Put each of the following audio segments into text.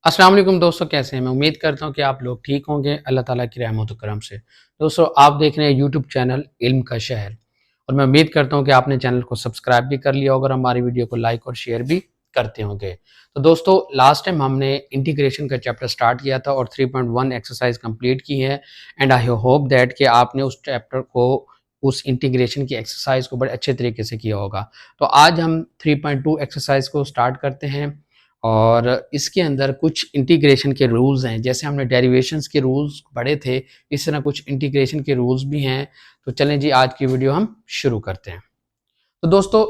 अस्सलाम वालेकुम दोस्तों, कैसे हैं? मैं उम्मीद करता हूँ कि आप लोग ठीक होंगे अल्लाह ताला की रहमत व करम से। दोस्तों, आप देख रहे हैं यूट्यूब चैनल इल्म का शहर और मैं उम्मीद करता हूँ कि आपने चैनल को सब्सक्राइब भी कर लिया होगा और हमारी वीडियो को लाइक और शेयर भी करते होंगे। तो दोस्तों, लास्ट टाइम हमने इंटीग्रेशन का चैप्टर स्टार्ट किया था और 3.1 एक्सरसाइज कंप्लीट की है एंड आई होप दैट कि आपने उस चैप्टर को उस इंटीग्रेशन की एक्सरसाइज को बड़े अच्छे तरीके से किया होगा। तो आज हम 3.2 एक्सरसाइज को स्टार्ट करते हैं और इसके अंदर कुछ इंटीग्रेशन के रूल्स हैं। जैसे हमने डेरिवेशंस के रूल्स पढ़े थे, इस तरह कुछ इंटीग्रेशन के रूल्स भी हैं। तो चलें जी, आज की वीडियो हम शुरू करते हैं। तो दोस्तों,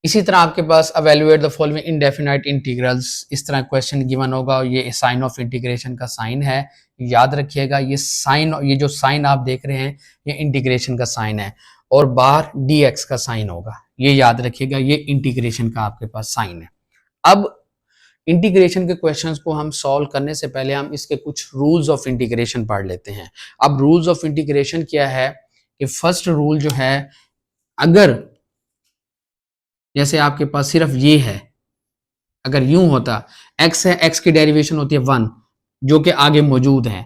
इसी तरह आपके पास अवेल्युएट द फॉलोइंग इंडेफिनाइट इंटीग्रल्स, इस तरह क्वेश्चन गिवन होगा और ये साइन ऑफ इंटीग्रेशन का साइन है। याद रखिएगा, ये साइन, ये जो साइन आप देख रहे हैं, ये इंटीग्रेशन का साइन है और बाहर dx का साइन होगा। ये याद रखिएगा, ये इंटीग्रेशन का आपके पास साइन है। अब इंटीग्रेशन के क्वेश्चंस को हम सॉल्व करने से पहले हम इसके कुछ रूल्स ऑफ इंटीग्रेशन पढ़ लेते हैं। अब रूल्स ऑफ इंटीग्रेशन क्या है कि फर्स्ट रूल जो है, अगर जैसे आपके पास सिर्फ ये है, अगर यूं होता x है, x की डेरिवेशन होती है 1 जो कि आगे मौजूद है,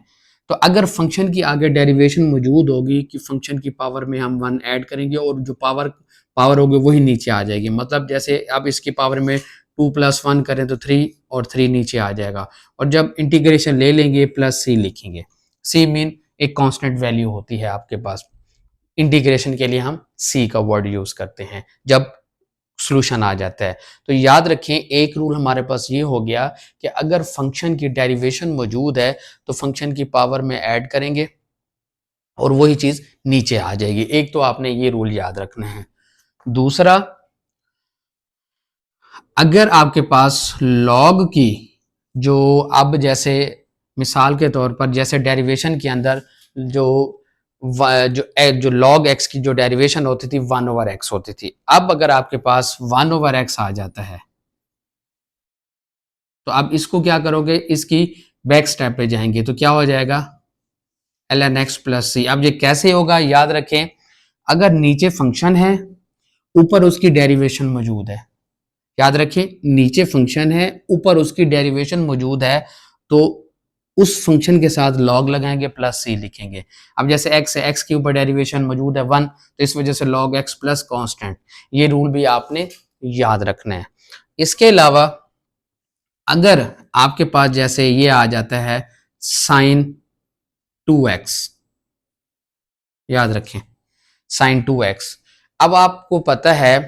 तो अगर फंक्शन की आगे डेरिवेशन मौजूद होगी कि फंक्शन की पावर में हम 1 ऐड करेंगे और जो पावर होगी वही नीचे आ जाएगी। मतलब जैसे अब इसकी पावर में 2 + 1 करें तो 3 और 3 नीचे आ जाएगा और जब इंटीग्रेशन ले लेंगे प्लस c लिखेंगे। c मीन एक कांस्टेंट वैल्यू होती है आपके पास। इंटीग्रेशन के लिए हम c का वर्ड यूज करते हैं जब सॉल्यूशन आ जाता है। तो याद रखें, एक रूल हमारे पास ये हो गया कि अगर फंक्शन की डेरिवेशन मौजूद है तो फंक्शन की पावर में ऐड करेंगे और वही चीज नीचे आ जाएगी। एक तो आपने ये रूल याद रखना है। दूसरा, अगर आपके पास लॉग की जो, अब जैसे मिसाल के तौर पर जैसे डेरिवेशन के अंदर जो जो log x की जो डेरिवेशन होती थी 1/x होती थी, अब अगर आपके पास 1/x आ जाता है तो अब इसको क्या करोगे, इसकी बैक स्टेप पे जाएंगे तो क्या हो जाएगा ln x + c। अब ये कैसे होगा, याद रखें, अगर नीचे फंक्शन है ऊपर उसकी डेरिवेशन मौजूद है, याद रखें नीचे फंक्शन है ऊपर उसकी डेरिवेशन मौजूद है, तो उस फंक्शन के साथ लॉग लगाएंगे प्लस c लिखेंगे। अब जैसे x है, x के ऊपर डेरिवेशन मौजूद है 1, तो इस वजह से log x प्लस कांस्टेंट। ये रूल भी आपने याद रखना है। इसके अलावा अगर आपके पास जैसे ये आ जाता है sin 2x, याद रखें sin 2x। अब आपको पता है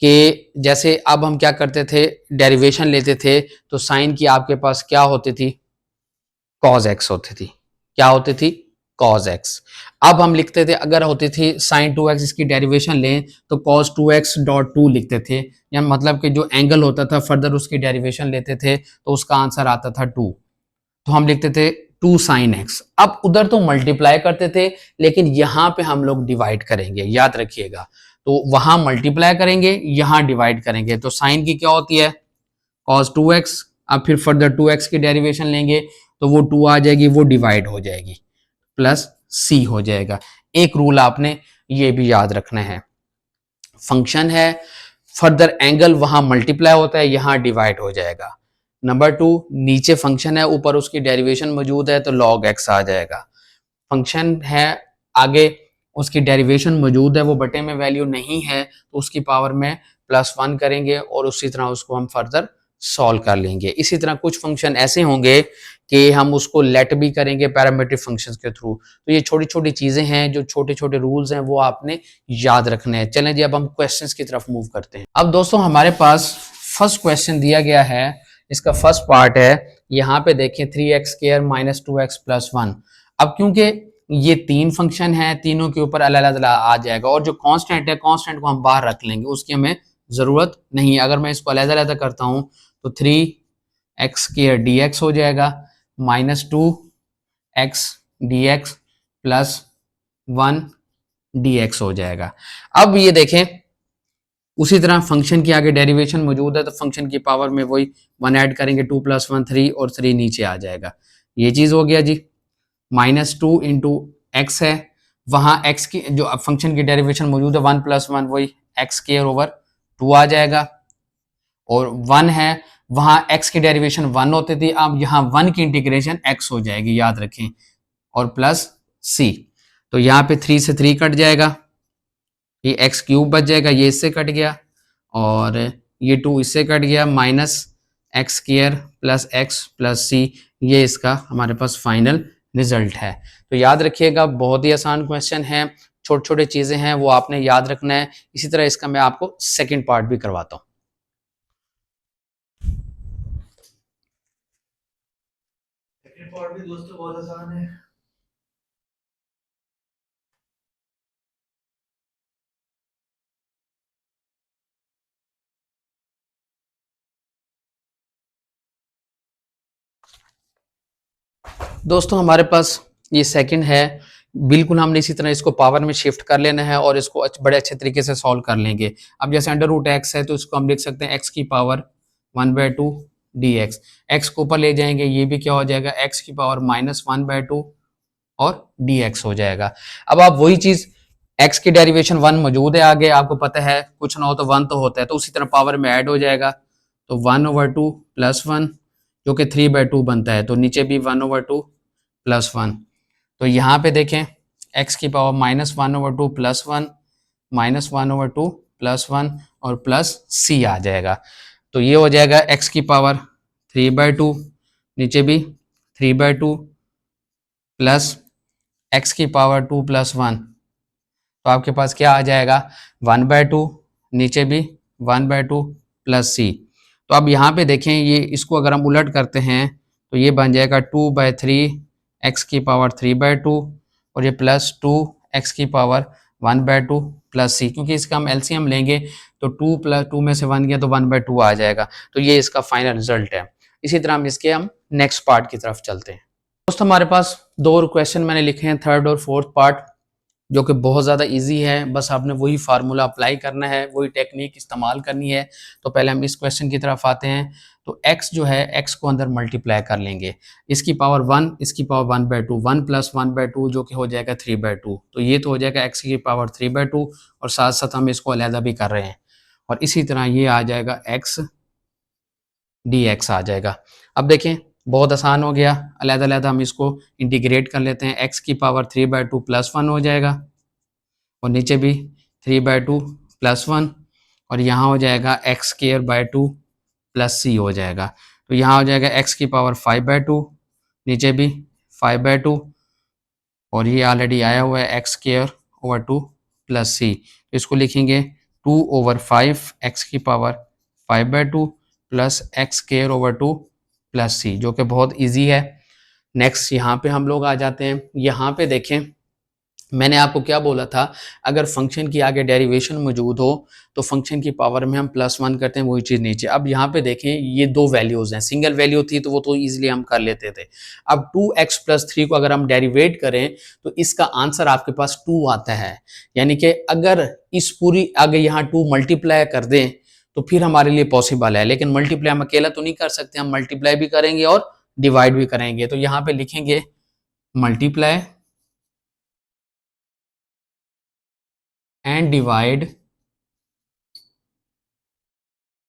कि जैसे अब हम क्या करते थे, डेरिवेशन लेते थे तो साइन की आपके पास क्या होती थी, cos x होती थी। क्या होती थी, cos x। अब हम लिखते थे, अगर होती थी sin 2x, इसकी डेरिवेशन लें तो cos 2x.2 लिखते थे, या मतलब कि जो एंगल होता था फर्दर उसकी डेरिवेशन लेते थे तो उसका आंसर आता था 2, तो हम लिखते थे 2 sin x। अब उधर तो मल्टीप्लाई करते थे लेकिन यहां पे हम लोग डिवाइड करेंगे, याद रखिएगा। तो वहां मल्टीप्लाई करेंगे, यहां डिवाइड करेंगे। तो साइन की क्या होती है, cos 2x। अब फिर फर्दर 2x की डेरिवेशन लेंगे तो वो 2 आ जाएगी, वो डिवाइड हो जाएगी, प्लस c हो जाएगा। एक रूल आपने ये भी याद रखना है, फंक्शन है फर्दर एंगल वहां मल्टीप्लाई होता है, यहां डिवाइड हो जाएगा। नंबर 2, नीचे फंक्शन है ऊपर उसकी डेरिवेशन मौजूद है तो log x आ जाएगा। फंक्शन है आगे उसकी डेरिवेशन मौजूद है, वो बटे में वैल्यू नहीं है तो उसकी पावर में +1 करेंगे और उसी तरह उसको हम फर्दर सॉल्व कर लेंगे। इसी तरह कुछ फंक्शन ऐसे होंगे कि हम उसको लेट भी करेंगे पैरामीट्रिक फंक्शंस के थ्रू। तो ये छोटी छोटी चीजें हैं, जो छोटे छोटे रूल्स हैं वो आपने याद रखने हैं। चलें जी, अब हम क्वेश्चंस की तरफ मूव करते हैं। अब दोस्तों, हमारे पास फर्स्ट क्वेश्चन दिया गया है, इसका फर्स्ट पार्ट है, यहाँ पे देखें 3x² - 2x + 1। अब क्योंकि ये 3 फंक्शन है, तीनों के ऊपर अलग-अलग आ जाएगा और जो कांस्टेंट है, कांस्टेंट को हम बाहर रख लेंगे, उसकी हमें जरूरत नहीं है। अगर मैं इसको अलग-अलग करता हूं तो 3x² dx हो जाएगा -2x dx + 1 dx हो जाएगा। अब ये देखें, उसी तरह फंक्शन की आगे डेरिवेशन मौजूद है तो फंक्शन की पावर में वही 1 ऐड करेंगे, 2 + 1 3 और 3 नीचे आ जाएगा। ये चीज हो गया जी। -2 × x है, वहां x की जो फंक्शन की डेरिवेशन मौजूद है 1 + 1 वही x² / 2 आ जाएगा, और 1 है वहां x की डेरिवेशन 1 होती थी, अब यहाँ 1 की इंटीग्रेशन x हो जाएगी, याद रखें, और प्लस c। तो यहाँ पे 3 से 3 कट जाएगा, ये एक्स क्यूब बच जाएगा, ये इससे कट गया, और ये 2 इससे कट गया, minus x square plus x plus c, ये इसका हमारे पास फाइनल रिजल्ट है। तो याद रखिएगा, बहुत ही आसान क्वेश्चन है, छोटे छोटे चीजें हैं वो आपने याद रखना है। इसी तरह इसका मैं आपको सेकंड पार्ट भी करवाता हूँ। सेकंड पार्ट भी दोस्तों बहुत आसान है। दोस्तों हमारे पास ये सेकंड है, बिल्कुल हमने इसी तरह इसको पावर में शिफ्ट कर लेना है और इसको बड़े अच्छे तरीके से सॉल्व कर लेंगे। अब जैसे अंडर रूट एक्स है तो इसको हम लिख सकते हैं एक्स की पावर 1/2 डी एक्स, एक्स को ऊपर ले जाएंगे, ये भी क्या हो जाएगा, एक्स की पावर -1/2 और डी एक्स हो जाएगा। अब आप वही चीज, एक्स की डेरिवेशन 1 मौजूद है आगे, आपको पता है कुछ ना हो तो 1 तो होता है, तो उसी तरह पावर में ऐड हो जाएगा, तो 1/2 + 1 जो कि 3/2 बनता है, तो नीचे भी 1/2 + 1। तो यहाँ पे देखें x की पावर -1/2 + 1 -1/2 + 1 और प्लस c आ जाएगा। तो ये हो जाएगा x की पावर 3/2, नीचे भी 3/2 प्लस x की पावर 2 + 1, तो आपके पास क्या आ जाएगा 1/2, नीचे भी 1/2 प्लस c। तो अब यहाँ पे देखें, ये इसको अगर हम उलट करते हैं तो ये बन जाएगा 2/3 x की पावर 3/2 और ये प्लस 2 x की पावर 1/2 प्लस c, क्योंकि इसका हम एलसीएम लेंगे तो 2 + 2 में से 1 गया तो 1/2 आ जाएगा। तो ये इसका फाइनल रिजल्ट है। इसी तरह हम नेक्स्ट पार्ट की तरफ चलते हैं। दोस्तों हमारे पास 2 और क्वेश्चन मैंने लिखे हैं, थर्ड और फोर्थ पार्ट, जो कि बहुत ज़्यादा इजी है, बस आपने वही फार्मूला अप्लाई करना है, वही टेक्निक इस्तेमाल करनी है। तो पहले हम इस क्वेश्चन की तरफ आते हैं। तो x जो है, x को अंदर मल्टीप्लाई कर लेंगे, इसकी पावर 1, इसकी पावर 1/2, 1 + 1/2 जो कि हो जाएगा 3/2, तो ये तो हो जाएगा x की पावर 3/2 और साथ साथ हम इसको अलहदा भी कर रहे हैं, और इसी तरह ये आ जाएगा x dx आ जाएगा। अब देखें बहुत आसान हो गया, अलहदा-अलहदा हम इसको इंटीग्रेट कर लेते हैं, x की पावर 3/2 + 1 हो जाएगा और नीचे भी 3/2 + 1 और यहाँ हो जाएगा x² 2 + c हो जाएगा। तो यहाँ हो जाएगा x की पावर 5/2, नीचे भी 5/2 और ये ऑलरेडी आया हुआ है x² 2 + c, तो इसको लिखेंगे 2/5 x की पावर 5/2 प्लस x² 2 + c, जो कि बहुत इजी है। नेक्स्ट यहाँ पे हम लोग आ जाते हैं। यहाँ पे देखें, मैंने आपको क्या बोला था, अगर फंक्शन की आगे डेरिवेशन मौजूद हो तो फंक्शन की पावर में हम +1 करते हैं, वही चीज़ नीचे। अब यहाँ पे देखें, ये 2 वैल्यूज़ हैं, सिंगल वैल्यू थी तो वो तो ईजिली हम कर लेते थे। अब 2x + 3 को अगर हम डेरिवेट करें तो इसका आंसर आपके पास 2 आता है, यानी कि अगर इस पूरी आगे यहाँ 2 मल्टीप्लाई कर दें तो फिर हमारे लिए पॉसिबल है, लेकिन मल्टीप्लाई हम अकेला तो नहीं कर सकते, हम मल्टीप्लाई भी करेंगे और डिवाइड भी करेंगे। तो यहाँ पे लिखेंगे multiply and divide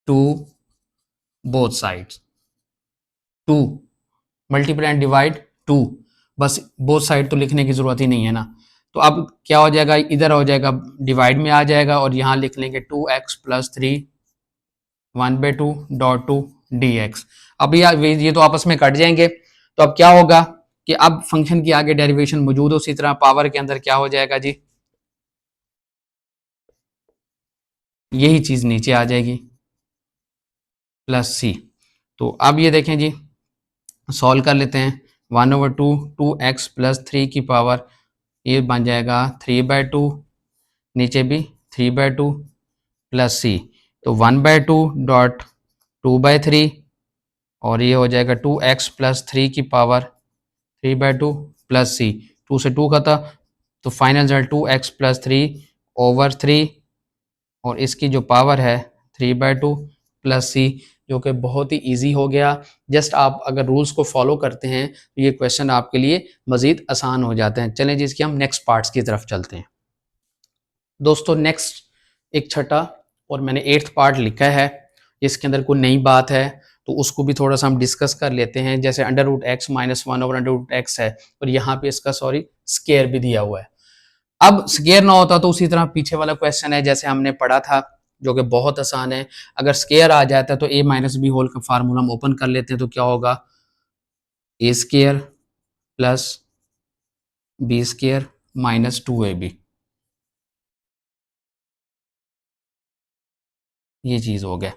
two both sides, 2 multiply and divide 2, बस बोथ साइड तो लिखने की जरूरत ही नहीं है ना। तो अब क्या हो जाएगा, इधर हो जाएगा डिवाइड में आ जाएगा और यहाँ लिख लेंगे 2x + 3 1/2 (2 dx). अब ये तो आपस में कट जाएंगे, तो अब क्या होगा कि अब फंक्शन की आगे डेरिवेशन मौजूद हो, उसी तरह पावर के अंदर क्या हो जाएगा जी, यही चीज नीचे आ जाएगी +c। तो अब ये देखें जी, सॉल्व कर लेते हैं, 1/2 2x + 3 की पावर, ये बन जाएगा 3/2, नीचे भी 3/2 + c, तो 1/2 (2/3) और ये हो जाएगा 2x + 3 की पावर 3/2 + c, 2 से 2 खत्म, तो फाइनल रिजल्ट 2x + 3/3 और इसकी जो पावर है 3/2 + c, जो कि बहुत ही इजी हो गया। जस्ट आप अगर रूल्स को फॉलो करते हैं तो ये क्वेश्चन आपके लिए मज़ीद आसान हो जाते हैं। चलें जी, इसके हम नेक्स्ट पार्ट्स की तरफ चलते हैं। दोस्तों नेक्स्ट एक छठा और मैंने 8th पार्ट लिखा है, इसके अंदर कोई नई बात है तो उसको भी थोड़ा सा हम डिस्कस कर लेते हैं। जैसे under root X minus one over under root X है और यहाँ पे इसका स्केयर भी दिया हुआ है। अब स्केयर ना होता तो उसी तरह पीछे वाला क्वेश्चन है जैसे हमने पढ़ा था, जो कि बहुत आसान है। अगर स्केयर आ जाता है तो a माइनस बी होल का फार्मूला हम ओपन कर लेते हैं, तो क्या होगा, a square plus b square minus 2ab, ये चीज हो गया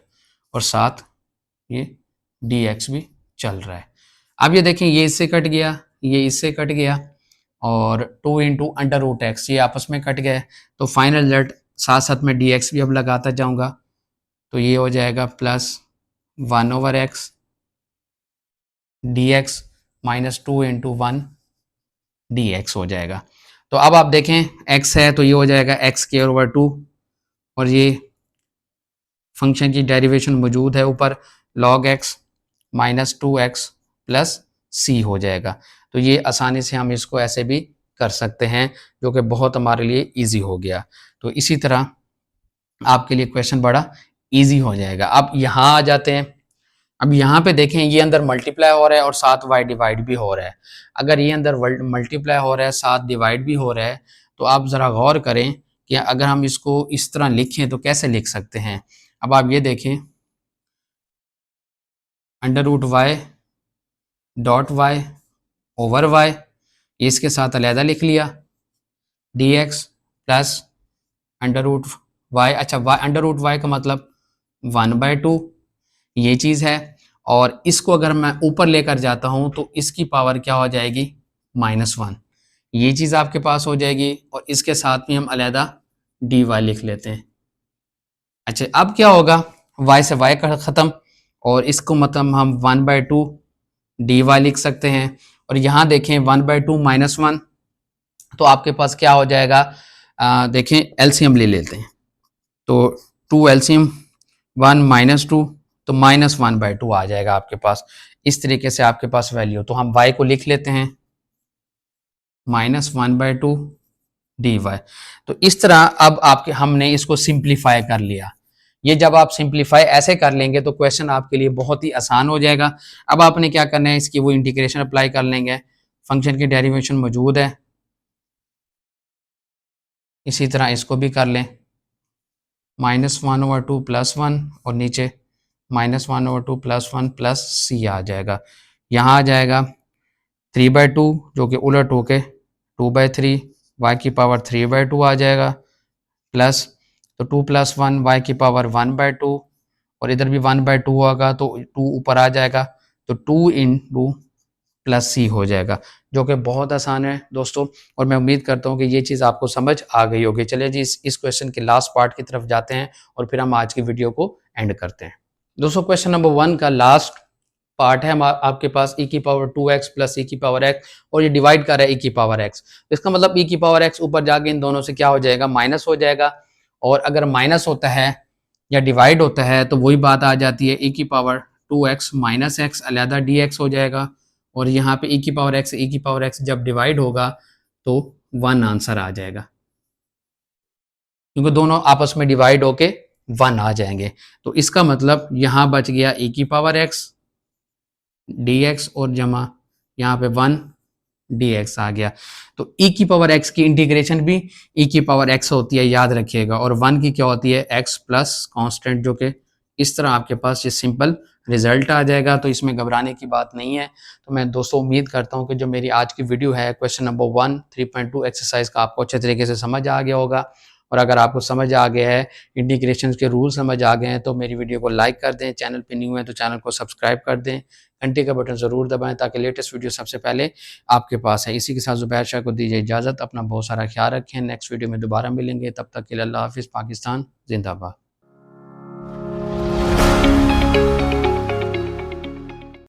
और साथ ये dx भी चल रहा है। अब ये देखें, ये इससे कट गया, ये इससे कट गया और 2 इंटू अंडर रूट एक्स ये आपस में कट गए, तो फाइनल रिजल्ट साथ साथ में dx भी अब लगाता जाऊंगा, तो ये हो जाएगा plus 1 over x dx minus 2 into 1 dx हो जाएगा। तो अब आप देखें x है तो ये हो जाएगा x स्क्वायर ओवर 2 और ये फंक्शन की डेरिवेशन मौजूद है ऊपर, log x minus 2x plus c हो जाएगा। तो ये आसानी से हम इसको ऐसे भी कर सकते हैं, जो कि बहुत हमारे लिए इजी हो गया। तो इसी तरह आपके लिए क्वेश्चन बड़ा इजी हो जाएगा। अब यहाँ आ जाते हैं। अब यहाँ पे देखें, ये अंदर मल्टीप्लाई हो रहा है और साथ y डिवाइड भी हो रहा है। अगर ये अंदर मल्टीप्लाई हो रहा है साथ डिवाइड भी हो रहा है, तो आप ज़रा गौर करें कि अगर हम इसको इस तरह लिखें तो कैसे लिख सकते हैं। अब आप ये देखें, under root Y dot Y over Y, ये इसके साथ अलहदा लिख लिया, D X plus under root Y, अच्छा वाई अंडर रूट वाई का मतलब 1/2, ये चीज़ है। और इसको अगर मैं ऊपर लेकर जाता हूँ तो इसकी पावर क्या हो जाएगी, -1, ये चीज़ आपके पास हो जाएगी और इसके साथ में हम अलहदा डी वाई लिख लेते हैं। अच्छा, अब क्या होगा, y से y का ख़त्म और इसको मतलब हम 1/2 डी वाई लिख सकते हैं। और यहाँ देखें 1/2 -1, तो आपके पास क्या हो जाएगा, देखें एलसीएम ले लेते हैं, तो 2 एलसीएम 1 -2, तो -1/2 आ जाएगा आपके पास। इस तरीके से आपके पास वैल्यू, तो हम y को लिख लेते हैं -1/2 डी वाई। तो इस तरह अब आपके हमने इसको सिंप्लीफाई कर लिया। ये जब आप सिंप्लीफाई ऐसे कर लेंगे तो क्वेश्चन आपके लिए बहुत ही आसान हो जाएगा। अब आपने क्या करना है, इसकी वो इंटीग्रेशन अप्लाई कर लेंगे, फंक्शन की डेरिवेशन मौजूद है, इसी तरह इसको भी कर लें, -1/2 +1 और नीचे -1/2 +1 प्लस सी आ जाएगा। यहाँ आ जाएगा 3/2 जो कि उलट होके 2/3 y की पावर 3/2 आ जाएगा, प्लस तो 2 + 1 y की पावर 1/2 और इधर भी 1/2 होगा तो 2 ऊपर आ जाएगा, तो 2 इंटू प्लस सी हो जाएगा, जो कि बहुत आसान है दोस्तों। और मैं उम्मीद करता हूँ कि ये चीज़ आपको समझ आ गई होगी। चलिए जी, इस क्वेश्चन के लास्ट पार्ट की तरफ जाते हैं और फिर हम आज की वीडियो को एंड करते हैं। दोस्तों क्वेश्चन नंबर 1 का लास्ट पार्ट है आपके पास e की पावर 2x प्लस e की पावर x और ये डिवाइड कर रहा है e की पावर x। इसका मतलब e की पावर x ऊपर जाके इन दोनों से क्या हो जाएगा, माइनस हो जाएगा। और अगर माइनस होता है या डिवाइड होता है तो वही बात आ जाती है, e की पावर 2x माइनस x अलहदा dx हो जाएगा। और यहाँ पे e की पावर x जब डिवाइड होगा तो 1 आंसर आ जाएगा, क्योंकि दोनों आपस में डिवाइड होके 1 आ जाएंगे। तो इसका मतलब यहाँ बच गया e की पावर x dx और जमा यहाँ पे 1 dx आ गया। तो e की पावर x की इंटीग्रेशन भी e की पावर x होती है, याद रखिएगा, और 1 की क्या होती है, x प्लस कांस्टेंट, जो कि इस तरह आपके पास ये सिंपल रिजल्ट आ जाएगा। तो इसमें घबराने की बात नहीं है। तो मैं दोस्तों उम्मीद करता हूँ कि जो मेरी आज की वीडियो है क्वेश्चन नंबर 1 3.2 एक्सरसाइज का आपको अच्छे तरीके से समझ आ गया होगा। और अगर आपको समझ आ गया है, इंटीग्रेशन के रूल समझ आ गए हैं, तो मेरी वीडियो को लाइक कर दें, चैनल पे न्यू है तो चैनल को सब्सक्राइब कर दें, घंटे का बटन ज़रूर दबाएं ताकि लेटेस्ट वीडियो सबसे पहले आपके पास है। इसी के साथ ज़ुबैर शाह को दीजिए इजाज़त, अपना बहुत सारा ख्याल रखें, नेक्स्ट वीडियो में दोबारा मिलेंगे, तब तक के लिए अल्लाह हाफिज़, पाकिस्तान जिंदाबाद।